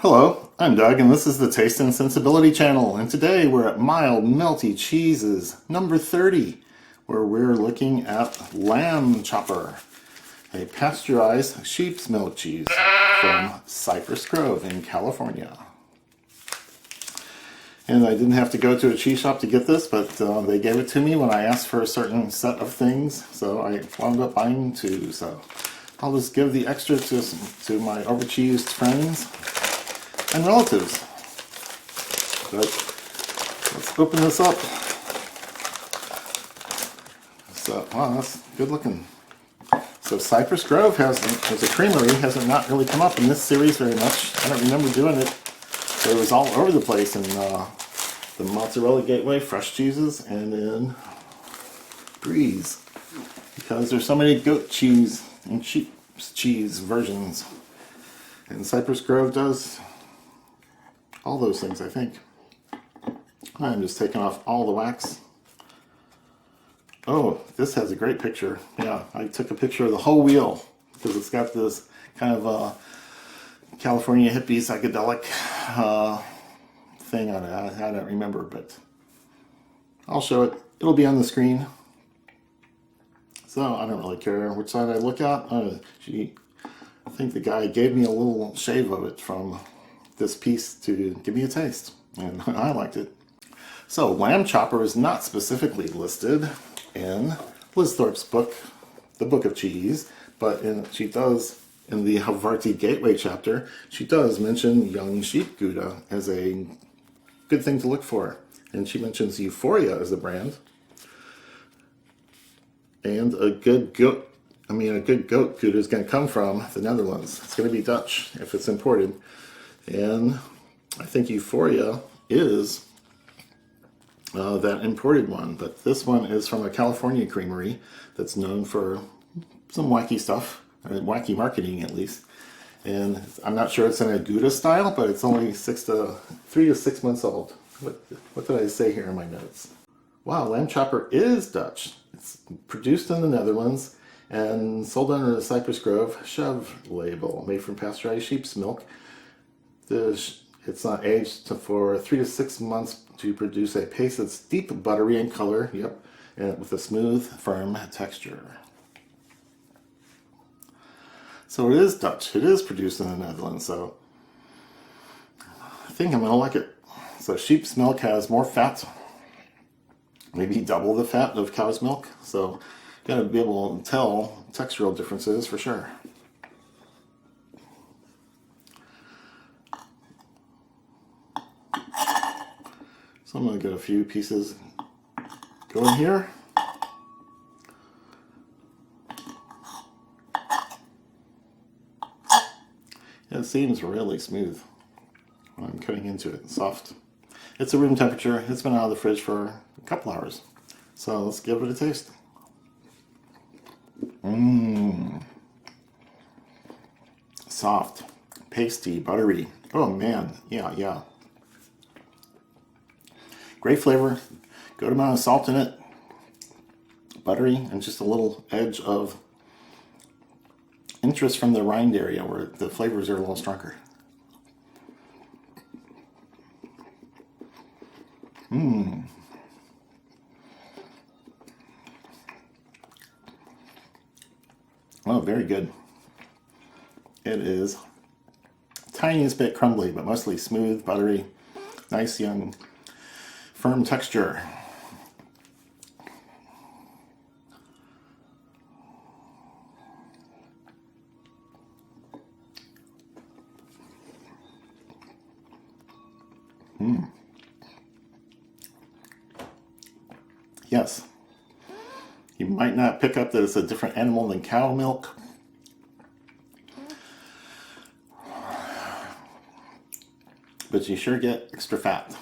Hello, I'm Doug and this is the Taste and Sensibility channel, and today we're at Mild Melty Cheeses number 30, where we're looking at lamb chopper, a pasteurized sheep's milk cheese from Cypress Grove in California. And I didn't have to go to a cheese shop to get this, but they gave it to me when I asked for a certain set of things, so I wound up buying two. So I'll just give the extra to my over-cheesed friends and relatives. But let's open this up. So, wow, that's good looking. So Cypress Grove has a creamery, hasn't not really come up in this series very much. I don't remember doing it. But it was all over the place in the Mozzarella Gateway, fresh cheeses, and in Breeze. Because there's so many goat cheese and sheep's cheese versions. And Cypress Grove does all those things, I think. I'm just taking off all the wax. Oh, this has a great picture. Yeah, I took a picture of the whole wheel because it's got this kind of California hippie psychedelic thing on it. I don't remember, but I'll show it. It'll be on the screen. So I don't really care which side I look at. I think the guy gave me a little shave of it from this piece to give me a taste, and I liked it. So lamb chopper is not specifically listed in Liz Thorpe's book, The Book of Cheese, but she does, in the Havarti Gateway chapter, she does mention young sheep Gouda as a good thing to look for. And she mentions Euphoria as a brand. And a good goat Gouda is going to come from the Netherlands. It's going to be Dutch if it's imported. And I think Euphoria is that imported one, but this one is from a California creamery that's known for some wacky stuff, or wacky marketing at least. And I'm not sure it's in a gouda-style, but it's only 3 to 6 months old. What did I say here in my notes? Wow, lamb chopper is Dutch. It's produced in the Netherlands and sold under the Cypress Grove Chev label, made from pasteurized sheep's milk. It's not aged for 3 to 6 months to produce a paste that's deep buttery in color, yep, and with a smooth, firm texture. So it is Dutch. It is produced in the Netherlands, so I think I'm going to like it. So sheep's milk has more fat, maybe double the fat of cow's milk, so you're going to be able to tell textural differences for sure. So I'm going to get a few pieces going here. It seems really smooth when I'm cutting into it, soft. It's a room temperature. It's been out of the fridge for a couple hours. So let's give it a taste. Soft, pasty, buttery. Oh man, yeah. Great flavor, good amount of salt in it, buttery, and just a little edge of interest from the rind area where the flavors are a little stronger. Oh, very good. It is tiniest bit crumbly, but mostly smooth, buttery, nice young firm texture. Yes. You might not pick up that it's a different animal than cow milk. But you sure get extra fat.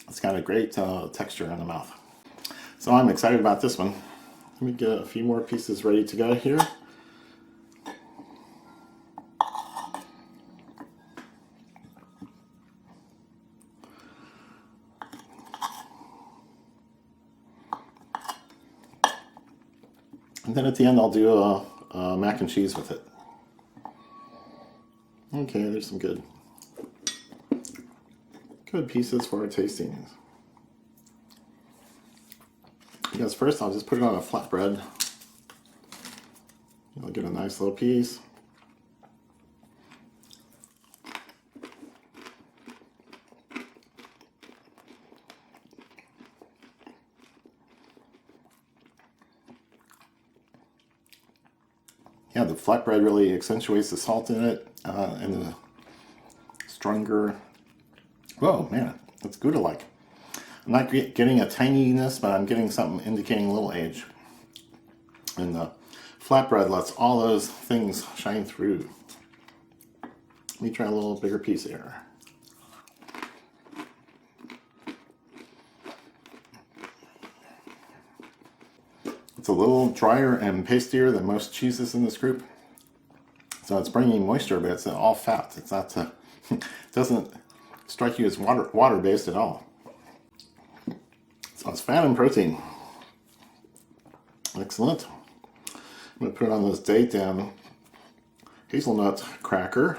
It's got a great texture in the mouth. So I'm excited about this one. Let me get a few more pieces ready to go here. And then at the end I'll do a mac and cheese with it. Okay, there's some good pieces for our tastings. Because first I'll just put it on a flatbread. I'll get a nice little piece. Yeah, the flatbread really accentuates the salt in it and the stronger. Whoa, man, that's Gouda-like. I'm not getting a tanginess, but I'm getting something indicating a little age. And the flatbread lets all those things shine through. Let me try a little bigger piece here. It's a little drier and pastier than most cheeses in this group. So it's bringing moisture, but it's all fat. It's not, it doesn't strike you as water-based at all. So it's fat and protein. Excellent. I'm going to put it on this date and hazelnut cracker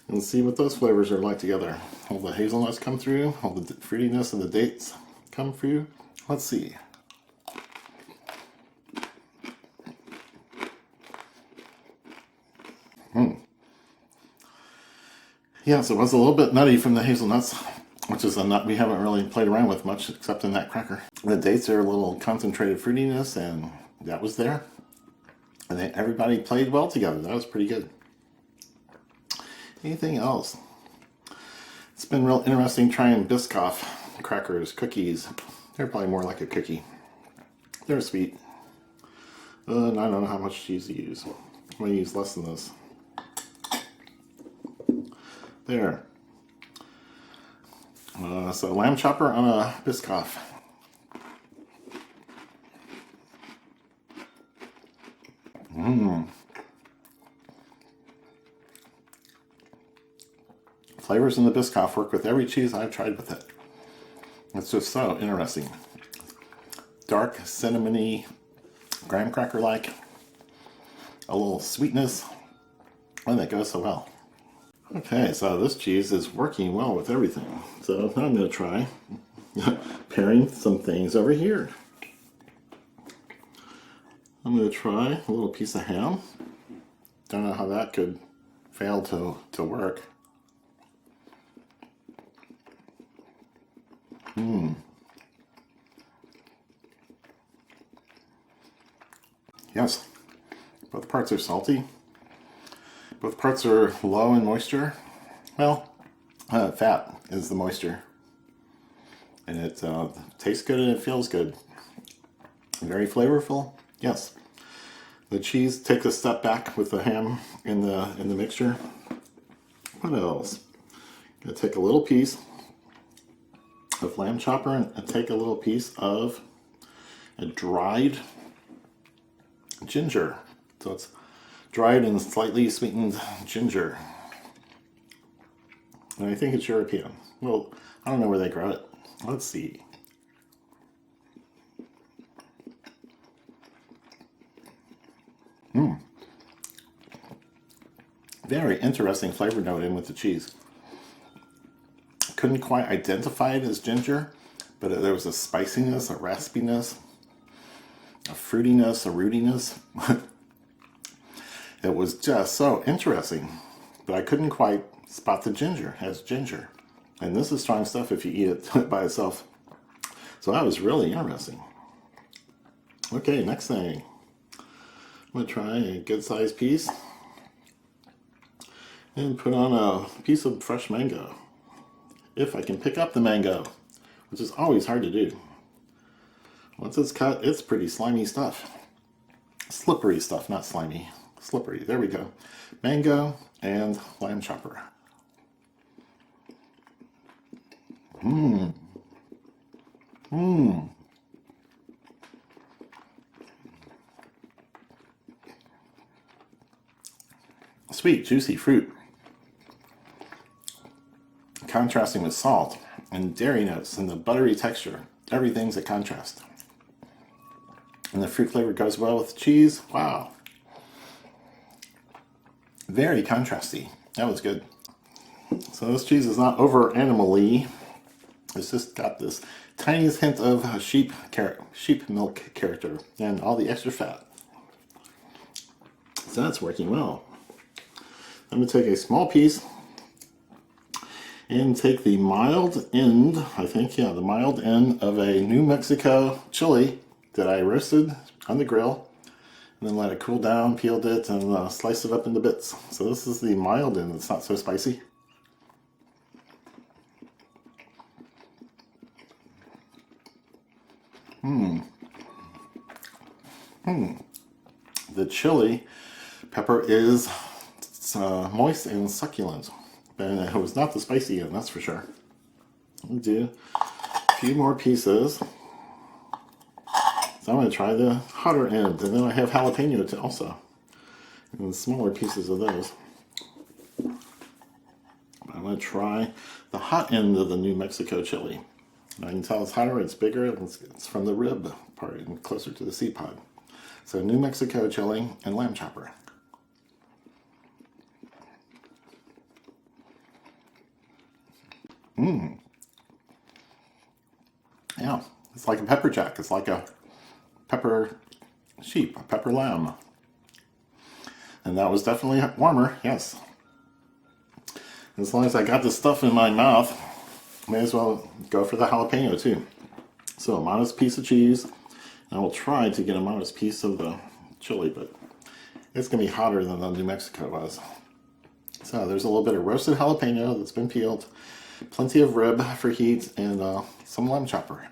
and see what those flavors are like together. All the hazelnuts come through, all the fruitiness of the dates come through. Let's see. Yes, it was a little bit nutty from the hazelnuts, which is a nut we haven't really played around with much except in that cracker. The dates are a little concentrated fruitiness, and that was there. And everybody played well together. That was pretty good. Anything else? It's been real interesting trying Biscoff crackers, cookies. They're probably more like a cookie. They're sweet. And I don't know how much cheese to use. I'm going to use less than this. There. So lamb chopper on a Biscoff. Flavors in the Biscoff work with every cheese I've tried with it. It's just so interesting. Dark, cinnamony, graham cracker-like. A little sweetness. And that goes so well. Okay, so this cheese is working well with everything. So now I'm going to try pairing some things over here. I'm going to try a little piece of ham. Don't know how that could fail to work. Yes, both parts are salty. Both parts are low in moisture. Well, fat is the moisture. And it tastes good and it feels good. Very flavorful. Yes. The cheese takes a step back with the ham in the mixture. What else? I'm gonna take a little piece of lamb chopper and take a little piece of a dried ginger. So it's dried and slightly sweetened ginger. And I think it's European. Well, I don't know where they grow it. Let's see. Very interesting flavor note in with the cheese. Couldn't quite identify it as ginger, but there was a spiciness, a raspiness, a fruitiness, a rootiness. It was just so interesting, but I couldn't quite spot the ginger as ginger. And this is strong stuff if you eat it by itself. So that was really interesting. Okay, next thing. I'm going to try a good sized piece and put on a piece of fresh mango. If I can pick up the mango, which is always hard to do. Once it's cut, it's pretty slimy stuff. Slippery stuff, not slimy. Slippery. There we go. Mango and lamb chopper. Sweet, juicy fruit. Contrasting with salt and dairy notes and the buttery texture. Everything's a contrast. And the fruit flavor goes well with cheese. Wow. Very contrasty. That was good. So this cheese is not over animal-y. It's just got this tiniest hint of sheep milk character and all the extra fat. So that's working well. I'm going to take a small piece and take the mild end, I think, yeah, the mild end of a New Mexico chili that I roasted on the grill, and then let it cool down, peeled it, and sliced it up into bits. So this is the mild end. It's not so spicy. The chili pepper is moist and succulent, and it was not the spicy end, that's for sure. I'll do a few more pieces. So I'm going to try the hotter end, and then I have jalapeno also, and smaller pieces of those. I'm going to try the hot end of the New Mexico chili. I can tell it's hotter, it's bigger, it's from the rib part and closer to the seed pod. So New Mexico chili and lamb chopper. Yeah, it's like a pepper jack. It's like a pepper sheep, a pepper lamb. And that was definitely warmer, yes. As long as I got the stuff in my mouth, may as well go for the jalapeno too. So a modest piece of cheese. I will try to get a modest piece of the chili, but it's going to be hotter than the New Mexico was. So there's a little bit of roasted jalapeno that's been peeled, plenty of rib for heat, and some lamb chopper.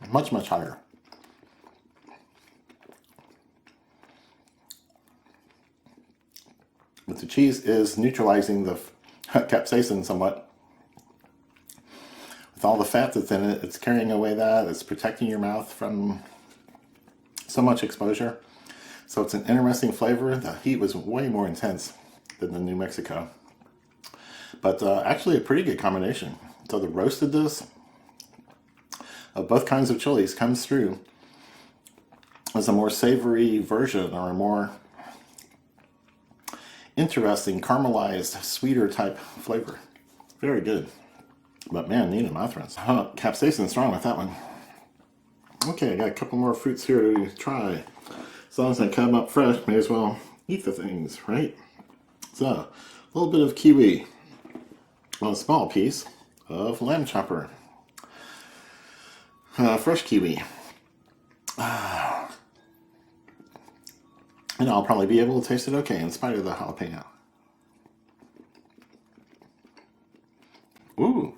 Much, much higher. But the cheese is neutralizing the capsaicin somewhat. With all the fat that's in it, it's carrying away that. It's protecting your mouth from so much exposure. So it's an interesting flavor. The heat was way more intense than the New Mexico. But actually a pretty good combination. So the roastedness of both kinds of chilies comes through as a more savory version, or a more interesting caramelized, sweeter type flavor. Very good. But man, need a mouth rinse. Capsaicin strong with that one. Okay, I got a couple more fruits here to try. As long as I cut them up fresh, may as well eat the things, right? So, a little bit of kiwi. A small piece of lamb chopper. Fresh kiwi. And I'll probably be able to taste it okay in spite of the jalapeno. Ooh.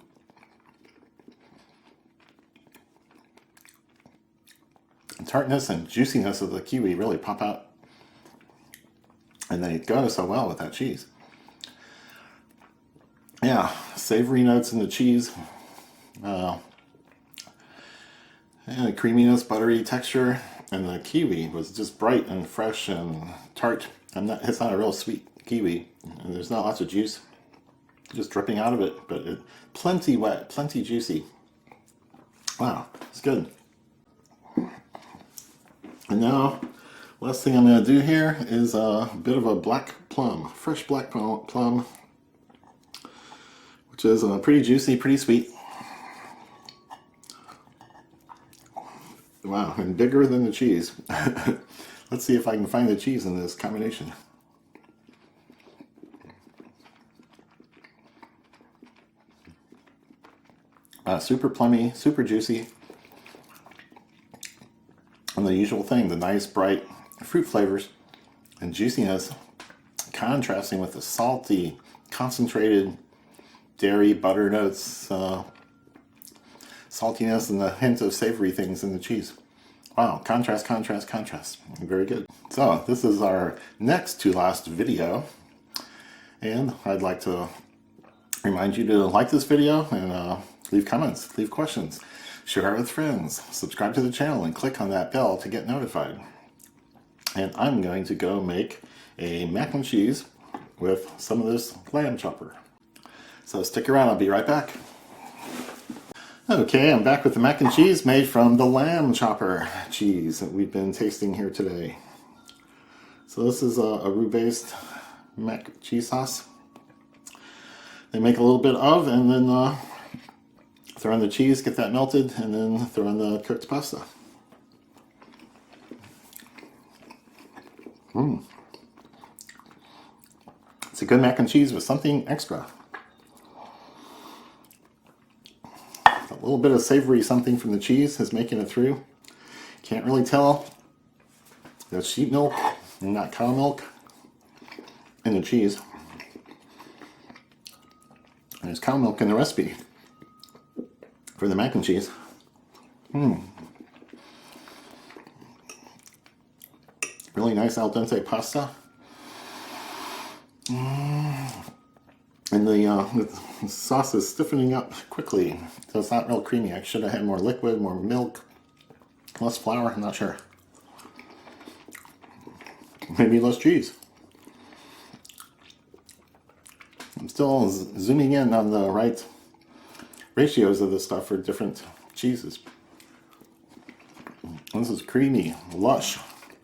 The tartness and juiciness of the kiwi really pop out. And they go so well with that cheese. Yeah, savory notes in the cheese. And creaminess, buttery texture. And the kiwi was just bright and fresh and tart. It's not a real sweet kiwi. And there's not lots of juice just dripping out of it, but plenty wet, plenty juicy. Wow, it's good. And now, last thing I'm going to do here is a bit of a black plum, fresh black plum, which is pretty juicy, pretty sweet. Wow, and bigger than the cheese. Let's see if I can find the cheese in this combination. Super plummy, super juicy. And the usual thing, the nice bright fruit flavors and juiciness contrasting with the salty, concentrated dairy, butter notes, saltiness, and the hint of savory things in the cheese. Wow, contrast, contrast, contrast. Very good. So this is our next to last video, and I'd like to remind you to like this video and leave comments, leave questions, share it with friends, subscribe to the channel, and click on that bell to get notified. And I'm going to go make a mac and cheese with some of this lamb chopper. So stick around, I'll be right back. Okay, I'm back with the mac and cheese made from the lamb chopper cheese that we've been tasting here today. So this is a roux-based mac cheese sauce. They make a little bit of, and then throw in the cheese, get that melted, and then throw in the cooked pasta. It's a good mac and cheese with something extra. A little bit of savory something from the cheese is making it through. Can't really tell. There's sheep milk and not cow milk in the cheese. There's cow milk in the recipe for the mac and cheese. Really nice al dente pasta. And the sauce is stiffening up quickly, so it's not real creamy. I should have had more liquid, more milk, less flour, I'm not sure. Maybe less cheese. I'm still zooming in on the right ratios of this stuff for different cheeses. This is creamy, lush,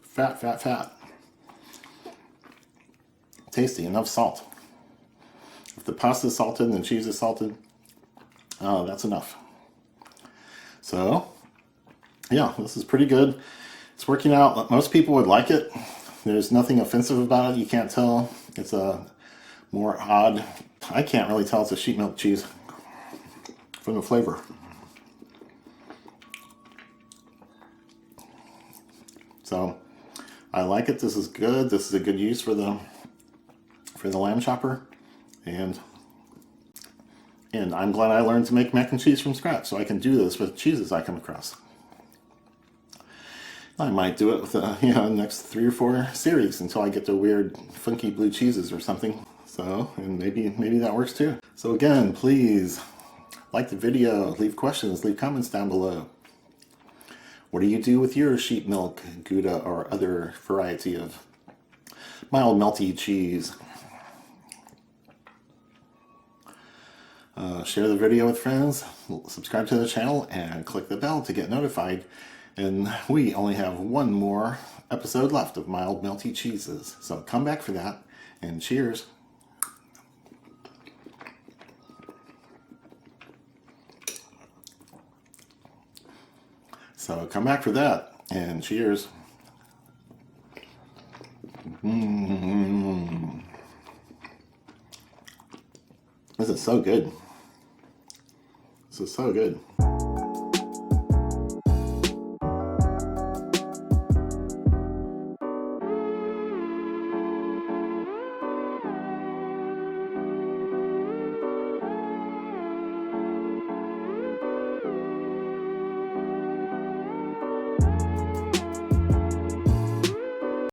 fat. Tasty, enough salt. If the pasta is salted and the cheese is salted, that's enough. So, yeah, this is pretty good. It's working out. Most people would like it. There's nothing offensive about it. You can't tell. It's a more odd. I can't really tell it's a sheep milk cheese from the flavor. So, I like it. This is good. This is a good use for the lamb chopper. And I'm glad I learned to make mac and cheese from scratch, so I can do this with cheeses I come across. I might do it with the next 3 or 4 series until I get to weird, funky blue cheeses or something. So, and maybe that works too. So again, please like the video, leave questions, leave comments down below. What do you do with your sheep milk, Gouda, or other variety of mild melty cheese? Share the video with friends, subscribe to the channel, and click the bell to get notified. And we only have one more episode left of mild melty cheeses. So come back for that, and cheers. So come back for that, and cheers. This is so good. This is so good.